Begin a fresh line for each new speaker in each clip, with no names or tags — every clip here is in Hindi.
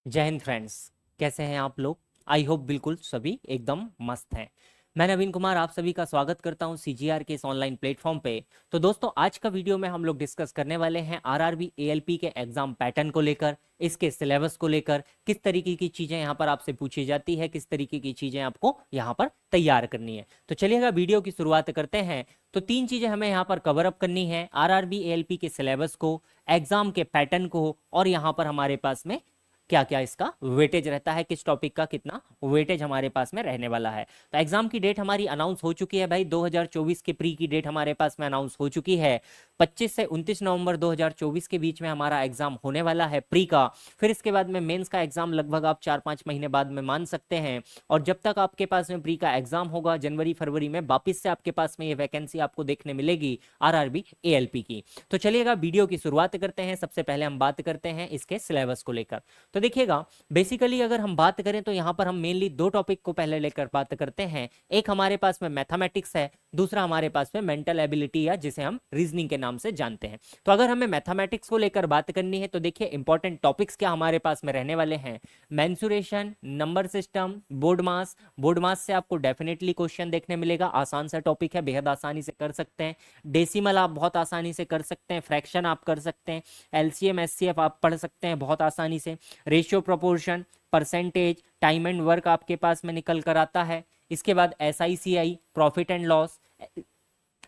जय हिंद फ्रेंड्स। कैसे हैं आप लोग? आई होप बिल्कुल सभी एकदम मस्त हैं। मैं नवीन कुमार आप सभी का स्वागत करता हूं सीजीआर के इस ऑनलाइन प्लेटफॉर्म पे। तो दोस्तों, आज का वीडियो में हम लोग डिस्कस करने वाले हैं आरआरबी एएलपी के एग्जाम पैटर्न को लेकर, इसके सिलेबस को लेकर, किस तरीके की चीजें यहाँ पर आपसे पूछी जाती है, किस तरीके की चीजें आपको यहाँ पर तैयार करनी है। तो चलिएगा वीडियो की शुरुआत करते हैं। तो तीन चीजें हमें यहाँ पर कवर अप करनी है: आरआरबी एएलपी के सिलेबस को, एग्जाम के पैटर्न को, और यहाँ पर हमारे पास में क्या क्या इसका वेटेज रहता है, किस टॉपिक का कितना वेटेज हमारे पास में रहने वाला है। तो एग्जाम की डेट हमारी अनाउंस हो चुकी है भाई। 2024 के प्री की डेट हमारे पास में अनाउंस हो चुकी है। 25 से 29 नवंबर 2024 के बीच में हमारा एग्जाम होने वाला है प्री का। फिर इसके बाद में मेंस का एग्जाम लगभग आप 4-5 महीने बाद में मान सकते हैं। और जब तक आपके पास में प्री का एग्जाम होगा जनवरी फरवरी में, वापिस से आपके पास में ये वैकेंसी आपको देखने मिलेगी आरआरबी एएलपी की। तो चलिएगा वीडियो की शुरुआत करते हैं। सबसे पहले हम बात करते हैं इसके सिलेबस को लेकर। तो देखिएगा, बेसिकली अगर हम बात करें तो यहाँ पर हम मेनली दो टॉपिक को पहले लेकर बात करते हैं। एक हमारे पास में मैथमेटिक्स है, दूसरा हमारे पास में मेंटल एबिलिटी, या जिसे हम रीजनिंग के नाम से जानते हैं। तो अगर हमें मैथमेटिक्स को लेकर बात करनी है तो देखिए, इंपॉर्टेंट टॉपिक्स क्या हमारे पास में रहने वाले हैं: मेंसुरेशन, नंबर सिस्टम, बोर्ड मास। बोर्ड मास से आपको डेफिनेटली क्वेश्चन देखने मिलेगा, आसान सा टॉपिक है, बेहद आसानी से कर सकते हैं। डेसिमल आप बहुत आसानी से कर सकते हैं, फ्रैक्शन आप कर सकते हैं, एलसीएम एचसीएफ आप पढ़ सकते हैं बहुत आसानी से, ratio proportion, percentage, time and work आपके पास में निकल कर आता है। इसके बाद एसआईसीआई, प्रॉफिट एंड लॉस,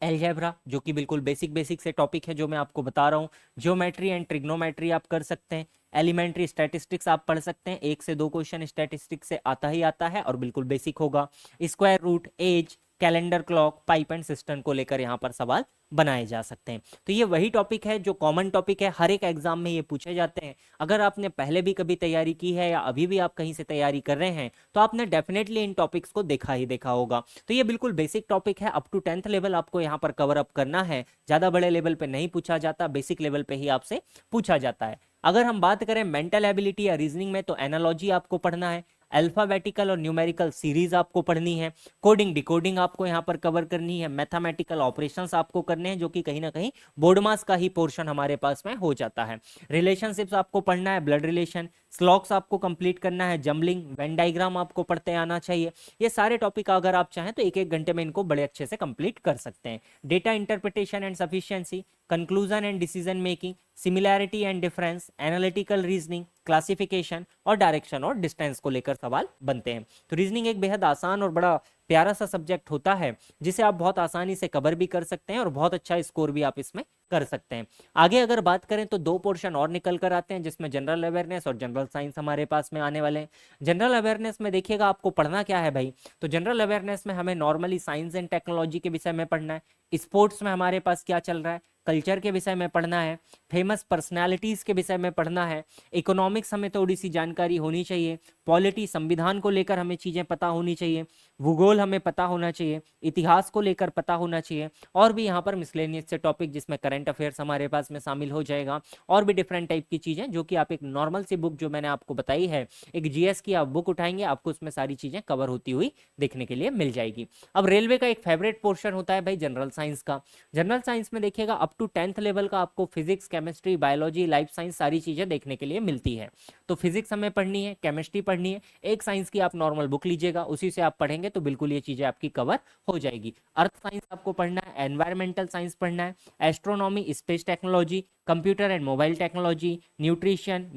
एलजेब्रा, जो कि बिल्कुल बेसिक से टॉपिक है जो मैं आपको बता रहा हूँ। ज्योमेट्री एंड ट्रिग्नोमेट्री आप कर सकते हैं। एलिमेंट्री स्टैटिस्टिक्स आप पढ़ सकते हैं, 1 से 2 क्वेश्चन स्टैटिस्टिक्स से आता ही आता है और बिल्कुल बेसिक होगा। Square root, age, calendar clock, pipe and system को लेकर यहाँ पर सवाल बनाए जा सकते हैं। तो ये वही टॉपिक है जो कॉमन टॉपिक है, हर एक एग्जाम में ये पूछे जाते हैं। अगर आपने पहले भी कभी तैयारी की है या अभी भी आप कहीं से तैयारी कर रहे हैं तो आपने डेफिनेटली इन टॉपिक्स को देखा ही देखा होगा। तो ये बिल्कुल बेसिक टॉपिक है, अप टू 10th लेवल आपको यहाँ पर कवर अप करना है। ज़्यादा बड़े लेवल पे नहीं पूछा जाता, बेसिक लेवल पे ही आपसे पूछा जाता है। अगर हम बात करें मेंटल एबिलिटी या रीजनिंग में, तो एनालॉजी आपको पढ़ना है, अल्फाबेटिकल और न्यूमेरिकल सीरीज आपको पढ़नी है, कोडिंग डिकोडिंग आपको यहाँ पर कवर करनी है, मैथमेटिकल ऑपरेशंस आपको करने हैं, जो कि कहीं ना कहीं बोर्ड मास का ही पोर्शन हमारे पास में हो जाता है। रिलेशनशिप्स आपको पढ़ना है, ब्लड रिलेशन, स्लॉक्स आपको कंप्लीट करना है, जम्बलिंग, वेन डायग्राम आपको पढ़ते आना चाहिए। ये सारे टॉपिक अगर आप चाहें तो एक एक घंटे में इनको बड़े अच्छे से कंप्लीट कर सकते हैं। Data interpretation and sufficiency, conclusion and decision making, similarity and difference, analytical reasoning, classification और डायरेक्शन और डिस्टेंस को लेकर सवाल बनते हैं। तो रीजनिंग एक बेहद आसान और बड़ा प्यारा सा सब्जेक्ट होता है, जिसे आप बहुत आसानी से कवर भी कर सकते हैं और बहुत अच्छा स्कोर भी आप इसमें कर सकते हैं। आगे अगर बात करें तो दो पोर्शन और निकल कर आते हैं, जिसमें जनरल अवेयरनेस और जनरल साइंस हमारे पास में आने वाले हैं। जनरल अवेयरनेस में देखिएगा आपको पढ़ना क्या है भाई। तो जनरल अवेयरनेस में हमें नॉर्मली साइंस एंड टेक्नोलॉजी के विषय में पढ़ना है, स्पोर्ट्स में हमारे पास क्या चल रहा है, कल्चर के विषय में पढ़ना है, फेमस पर्सनालिटीज के विषय में पढ़ना है, इकोनॉमिक्स हमें थोड़ी सी जानकारी होनी चाहिए, पॉलिटी संविधान को लेकर हमें चीजें पता होनी चाहिए, भूगोल हमें पता होना चाहिए, इतिहास को लेकर पता होना चाहिए, और भी यहाँ पर मिसलेनियस से टॉपिक जिसमें करंट अफेयर्स हमारे पास में शामिल हो जाएगा, और भी डिफरेंट टाइप की चीजें जो कि आप एक नॉर्मल सी बुक जो मैंने आपको बताई है, एक जीएस की आप बुक उठाएंगे, आपको उसमें सारी चीजें कवर होती हुई देखने के लिए मिल जाएगी। अब रेलवे का एक फेवरेट पोर्शन होता है भाई जनरल साइंस का। जनरल साइंस में देखिएगा अप टू 10th लेवल का आपको physics, chemistry, biology, life science सारी चीजें देखने के लिए मिलती है। तो फिजिक्स हमें पढ़नी है, केमिस्ट्री पढ़नी है, एक साइंस की आप नॉर्मल बुक लीजिएगा, उसी से आप पढ़ेंगे तो बिल्कुल ये चीजें आपकी कवर हो जाएगी। अर्थ साइंस आपको पढ़ना है, एनवायरमेंटल साइंस पढ़ना है, astronomy, space technology, computer and mobile technology, nutrition,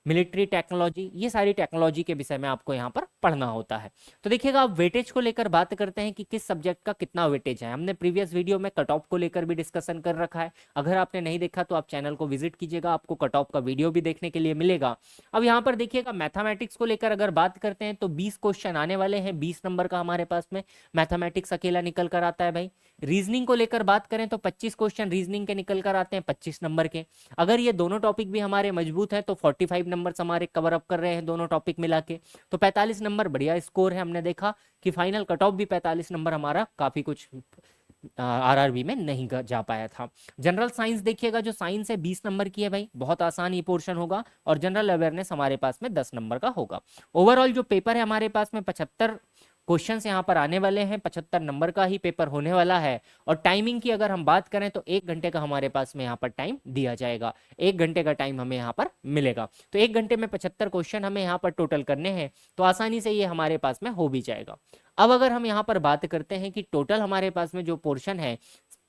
military technology, ये सारी टेक्नोलॉजी के विषय में आपको यहाँ पर पढ़ना होता है। तो देखिएगा, आप वेटेज को लेकर बात करते हैं कि किस सब्जेक्ट का कितना वेटेज है। हमने प्रीवियस वीडियो में कट ऑफ को लेकर भी डिस्कशन कर रखा है, अगर आपने नहीं देखा तो आप चैनल को विजिट कीजिएगा, आपको कट ऑफ का वीडियो भी देखने के लिए मिलेगा। अब यहाँ पर देखिएगा, मैथमेटिक्स को लेकर अगर बात करते हैं तो 20 क्वेश्चन आने वाले हैं, 20 नंबर का हमारे पास में मैथमेटिक्स अकेला निकल कर आता है भाई। रीजनिंग को लेकर बात करें तो 25 क्वेश्चन रीजनिंग के निकल कर आते हैं, 25 नंबर के। अगर ये दोनों टॉपिक भी हमारे मजबूत है तो 45 नंबर हमारे कवर अप कर रहे हैं दोनों टॉपिक मिला के, तो 45 नंबर बढ़िया स्कोर है। हमने देखा कि फाइनल कट ऑफ भी 45 नंबर हमारा काफी कुछ आरआरबी में नहीं जा पाया था। जनरल साइंस देखिएगा, जो साइंस है 20 नंबर की है भाई, बहुत आसान ये पोर्शन होगा, और जनरल अवेयरनेस हमारे पास में 10 नंबर का होगा। ओवरऑल जो पेपर है हमारे पास में 75 क्वेश्चंस यहाँ पर आने वाले हैं, 75 नंबर का ही पेपर होने वाला है। और टाइमिंग की अगर हम बात करें तो 1 घंटे का हमारे पास में यहाँ पर टाइम दिया जाएगा, 1 घंटे का टाइम हमें यहाँ पर मिलेगा। तो 1 घंटे में 75 क्वेश्चन हमें यहाँ पर टोटल करने हैं, तो आसानी से ये हमारे पास में हो भी जाएगा। अब अगर हम यहाँ पर बात करते हैं कि टोटल हमारे पास में जो पोर्शन है,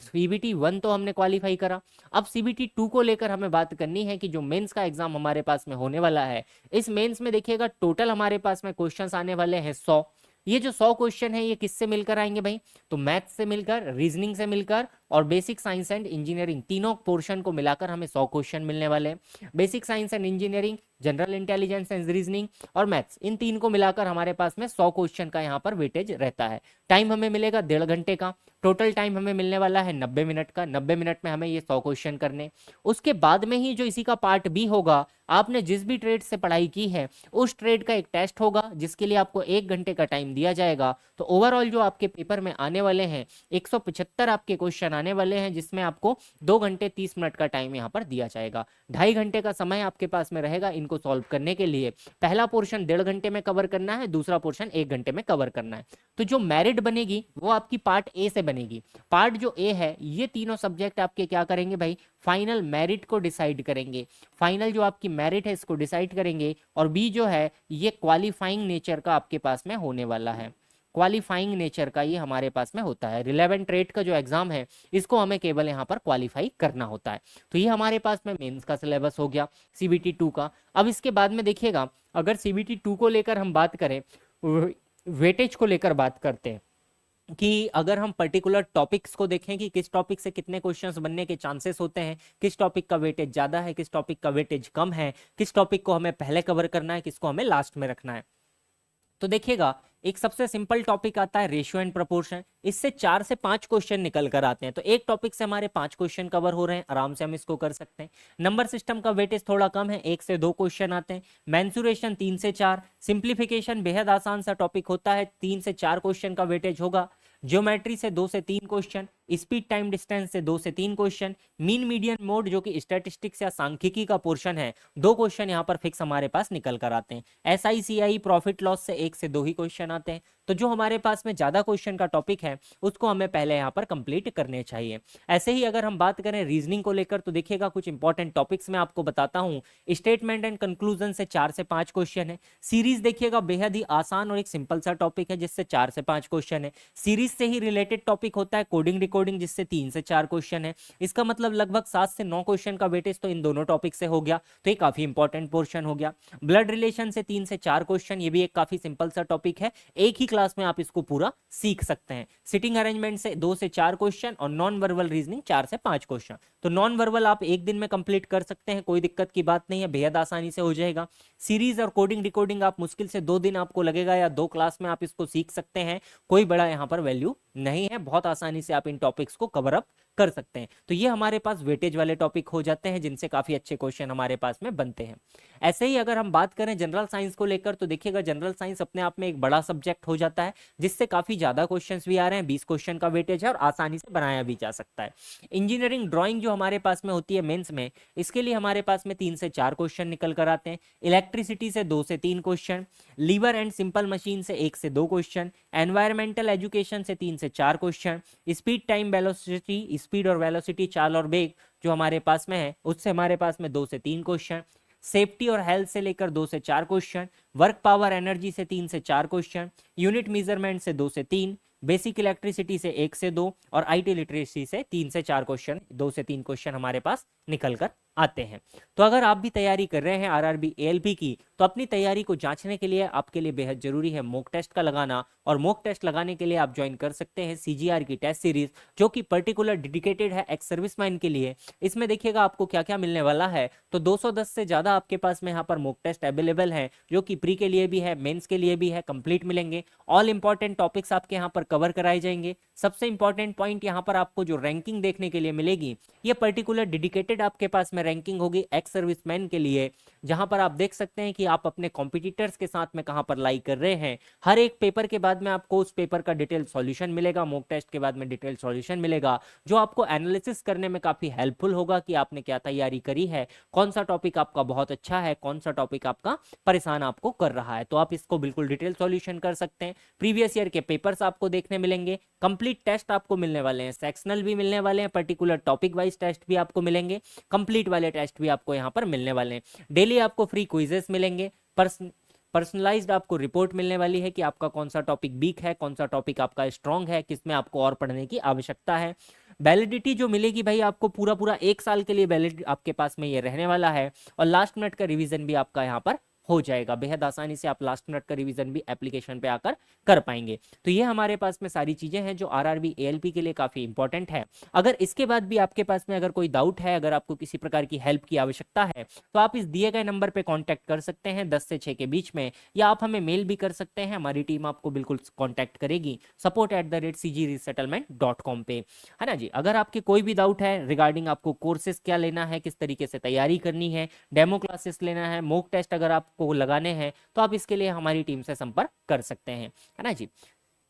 सीबीटी 1 तो हमने क्वालिफाई करा, अब सीबीटी 2 को लेकर हमें बात करनी है कि जो मेंस का एग्जाम हमारे पास में होने वाला है, इस मेंस में देखिएगा टोटल हमारे पास में क्वेश्चंस आने वाले हैं 100। ये जो 100 क्वेश्चन है ये किससे मिलकर आएंगे भाई, तो मैथ्स से मिलकर, रीजनिंग से मिलकर और बेसिक साइंस एंड इंजीनियरिंग, तीनों पोर्शन को मिलाकर हमें 100 क्वेश्चन मिलने वाले हैं। Basic science and engineering, general intelligence and reasoning और मैथ्स, इन तीन को मिलाकर हमारे पास में 100 क्वेश्चन का यहाँ पर वेटेज रहता है। टाइम हमें मिलेगा 1.5 घंटे का, टोटल टाइम हमें मिलने वाला है 90 मिनट का। 90 मिनट में हमें ये 100 क्वेश्चन करने, उसके बाद में ही जो इसी का पार्ट बी होगा, आपने जिस भी ट्रेड से पढ़ाई की है उस ट्रेड का एक टेस्ट होगा जिसके लिए आपको 1 घंटे का टाइम दिया जाएगा। तो ओवरऑल जो आपके पेपर में आने वाले हैं 175 आपके क्वेश्चन आने वाले हैं, जिसमें आपको 2 घंटे 30 मिनट का टाइम यहाँ पर दिया जाएगा। 2.5 घंटे का समय आपके पास में रहेगा इनको सॉल्व करने के लिए। पहला पोर्शन 1.5 घंटे में कवर करना है, दूसरा पोर्शन 1 घंटे में कवर करना है। तो जो मेरिट बनेगी वो आपकी पार्ट ए से बनेगी। पार्ट जो ए है, ये तीनों सब्जेक्ट आपके क्या करेंगे भाई, फाइनल मेरिट को डिसाइड करेंगे। फाइनल जो आपकी मेरिट है इसको डिसाइड करेंगे। और बी जो है ये क्वालिफाइंग नेचर का आपके पास में होने वाला है, क्वालिफाइंग नेचर का ये हमारे पास में होता है। रिलेवेंट ट्रेड का जो एग्जाम है इसको हमें केवल यहाँ पर क्वालिफाई करना होता है। तो ये हमारे पास में मेंस का सिलेबस हो गया सीबीटी 2 का। अब इसके बाद में देखिएगा, अगर सीबीटी 2 को लेकर हम बात करें, वेटेज को लेकर बात करते हैं कि अगर हम पर्टिकुलर टॉपिक्स को देखें कि किस टॉपिक से कितने क्वेश्चंस बनने के चांसेस होते हैं, किस टॉपिक का वेटेज ज्यादा है, किस टॉपिक का वेटेज कम है, किस टॉपिक को हमें पहले कवर करना है, किसको हमें लास्ट में रखना है। तो देखिएगा, एक सबसे सिंपल टॉपिक आता है रेशियो एंड प्रोपोर्शन। इससे 4 से 5 क्वेश्चन निकल कर आते हैं। तो एक टॉपिक से हमारे 5 क्वेश्चन कवर हो रहे हैं, आराम से हम इसको कर सकते हैं। नंबर सिस्टम का वेटेज थोड़ा कम है, 1 से 2 क्वेश्चन आते हैं। मेंसुरेशन 3 से 4। सिंप्लीफिकेशन बेहद आसान सा टॉपिक होता है, 3 से 4 क्वेश्चन का वेटेज होगा। ज्योमेट्री से 2 से 3 क्वेश्चन, स्पीड टाइम डिस्टेंस से 2 से 3 क्वेश्चन, मीन मीडियन मोड जो कि स्टैटिस्टिक्स या सांख्यिकी का पोर्शन है, 2 क्वेश्चन यहाँ पर फिक्स हमारे पास निकल कर आते हैं। SICI प्रॉफिट लॉस से 1 से 2 ही क्वेश्चन आते हैं। तो जो हमारे पास में ज्यादा क्वेश्चन का टॉपिक है उसको हमें पहले यहाँ पर कंप्लीट करने चाहिए। ऐसे ही अगर हम बात करें रीजनिंग को लेकर, तो देखिएगा कुछ इंपॉर्टेंट टॉपिक्स मैं आपको बताता हूँ। स्टेटमेंट एंड कंक्लूजन से 4 से 5 क्वेश्चन है। सीरीज देखिएगा बेहद ही आसान और एक सिंपल सा टॉपिक है जिससे 4 से 5 क्वेश्चन है। सीरीज से ही रिलेटेड टॉपिक होता है कोडिंग डिकोडिंग, जिससे 3 से 4 क्वेश्चन है। इसका मतलब लगभग 7 से 9 क्वेश्चन का वेटेज तो इन दोनों टॉपिक से हो गया, तो ये काफी इंपॉर्टेंट पोर्शन हो गया। ब्लड रिलेशन से 3 से 4 क्वेश्चन, ये भी एक काफी सिंपल सा टॉपिक है, एक ही क्लास में आप इसको पूरा सीख सकते हैं। सिटिंग अरेंजमेंट से 2 से 4 क्वेश्चन और नॉन वर्बल रीजनिंग 4 से 5 क्वेश्चन। तो नॉन वर्बल आप एक दिन में कंप्लीट कर सकते हैं, कोई दिक्कत की बात नहीं है, बेहद आसानी से हो जाएगा। सीरीज और कोडिंग डिकोडिंग आप मुश्किल से 2 दिन आपको लगेगा या 2 क्लास में आप इसको सीख सकते हैं, कोई बड़ा यहाँ पर वैल्यू नहीं है, बहुत आसानी से आप इन टॉपिक्स को कवर अप कर सकते हैं। तो ये हमारे पास वेटेज वाले टॉपिक हो जाते हैं जिनसे काफी अच्छे क्वेश्चन हमारे पास में बनते हैं। ऐसे ही अगर हम बात करें जनरल साइंस को लेकर, तो देखिएगा जनरल साइंस अपने आप में एक बड़ा सब्जेक्ट हो जाता है जिससे काफी ज्यादा क्वेश्चंस भी आ रहे हैं, 20 क्वेश्चन का वेटेज है और आसानी से बनाया भी जा सकता है। इंजीनियरिंग ड्राइंग जो हमारे पास में होती है मेंस में, इसके लिए हमारे पास में 3 से 4 क्वेश्चन निकल कर आते हैं। इलेक्ट्रिसिटी से 2 से 3 question, lever and simple machine से 1 से 2 क्वेश्चन, एनवायरमेंटल एजुकेशन से 3 से 4 question, speed time velocity, speed और वेलोसिटी चाल और वेग जो हमारे पास में है उससे हमारे पास में 2 से 3 क्वेश्चन, सेफ्टी और हेल्थ से लेकर 2 से 4 क्वेश्चन, वर्क पावर एनर्जी से 3 से 4 क्वेश्चन, यूनिट मेजरमेंट से 2 से 3, बेसिक इलेक्ट्रिसिटी से 1 से 2 और IT लिटरेसी से 3 से 4 क्वेश्चन, 2 से 3 क्वेश्चन हमारे पास निकल कर आते हैं। तो अगर आप भी तैयारी कर रहे हैं RRB ALP की, तो अपनी तैयारी को जांचने के लिए आपके लिए बेहद जरूरी है मॉक टेस्ट का लगाना। और मॉक टेस्ट लगाने के लिए आप ज्वाइन कर सकते हैं CGR की टेस्ट सीरीज, जो कि पर्टिकुलर डेडिकेटेड है एक्स सर्विसमैन के लिए। इसमें देखिएगा आपको क्या क्या मिलने वाला है। तो 210 से ज्यादा आपके पास में यहाँ पर मॉक टेस्ट अवेलेबल है, जो कि प्री के लिए भी है, मेंस के लिए भी है, कंप्लीट मिलेंगे। ऑल इंपॉर्टेंट टॉपिक्स आपके यहाँ पर कवर कराए जाएंगे। सबसे इंपॉर्टेंट पॉइंट यहाँ पर आपको जो रैंकिंग देखने के लिए मिलेगी, ये पर्टिकुलर डेडिकेटेड आपके पास में रैंकिंग होगी एक्स सर्विसमैन के लिए, जहां पर आप देख सकते हैं कि आप अपने कॉम्पिटिटर्स के साथ में कहां पर लाई कर रहे हैं। हर एक पेपर के बाद में आपको उस पेपर का डिटेल सॉल्यूशन मिलेगा, मॉक टेस्ट के बाद में डिटेल सॉल्यूशन मिलेगा, जो आपको एनालिसिस करने में काफी हेल्पफुल होगा कि आपने क्या तैयारी करी है, कौन सा टॉपिक आपका बहुत अच्छा है, कौन सा टॉपिक आपका परेशान आपको कर रहा है। तो आप इसको बिल्कुल डिटेल सॉल्यूशन कर सकते हैं। प्रीवियस ईयर के पेपर्स आपको देखने मिलेंगे, कंप्लीट टेस्ट आपको मिलने वाले हैं, सेक्शनल भी मिलने वाले हैं, पर्टिकुलर टॉपिक वाइज टेस्ट भी आपको मिलेंगे, कंप्लीट वाले टेस्ट भी आपको यहाँ पर मिलने वाले हैं। डेली आपको फ्री क्विजेस मिलेंगे, पर्सनलाइज्ड आपको रिपोर्ट मिलने वाली है कि आपका कौन सा टॉपिक वीक है, कौन सा टॉपिक आपका स्ट्रांग है, किसमें आपको और पढ़ने की आवश्यकता है। वैलिडिटी जो मिलेगी भाई आपको पूरा पूरा 1 साल के लिए वैलिड आपके पास में ये रहने वाला है, और लास्ट मिनट का रिवीजन भी आपका यहाँ पर हो जाएगा। बेहद आसानी से आप लास्ट मिनट का रिवीजन भी एप्लीकेशन पे आकर कर पाएंगे। तो ये हमारे पास में सारी चीजें हैं जो आरआरबी एएलपी के लिए काफी इंपॉर्टेंट है। अगर इसके बाद भी आपके पास में अगर कोई डाउट है, अगर आपको किसी प्रकार की हेल्प की आवश्यकता है, तो आप इस दिए गए नंबर पे कांटेक्ट कर सकते हैं 10 से 6 के बीच में, या आप हमें मेल भी कर सकते हैं। हमारी टीम आपको बिल्कुल कांटेक्ट करेगी support@cgresettlement.com पे, है ना जी। अगर आपके कोई भी डाउट है रिगार्डिंग आपको कोर्सेज क्या लेना है, किस तरीके से तैयारी करनी है, डेमो क्लासेस लेना है, मॉक टेस्ट अगर आपको लगाने हैं, तो आप इसके लिए हमारी टीम से संपर्क कर सकते हैं, है ना जी।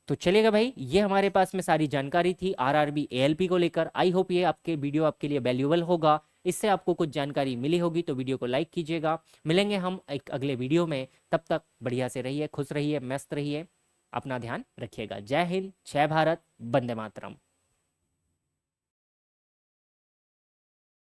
तो चलेगा भाई, ये हमारे पास में सारी जानकारी थी आरआरबी एएलपी को लेकर। आई होप ये आपके वीडियो आपके लिए वैल्यूएबल होगा, इससे आपको कुछ जानकारी मिली होगी, तो वीडियो को लाइक कीजिएगा। मिलेंगे हम एक अगले वीडियो में, तब तक बढ़िया से रहिए, खुश रहिए, मस्त रहिए, अपना ध्यान रखिएगा। जय हिंद, जय भारत, वंदे मातरम।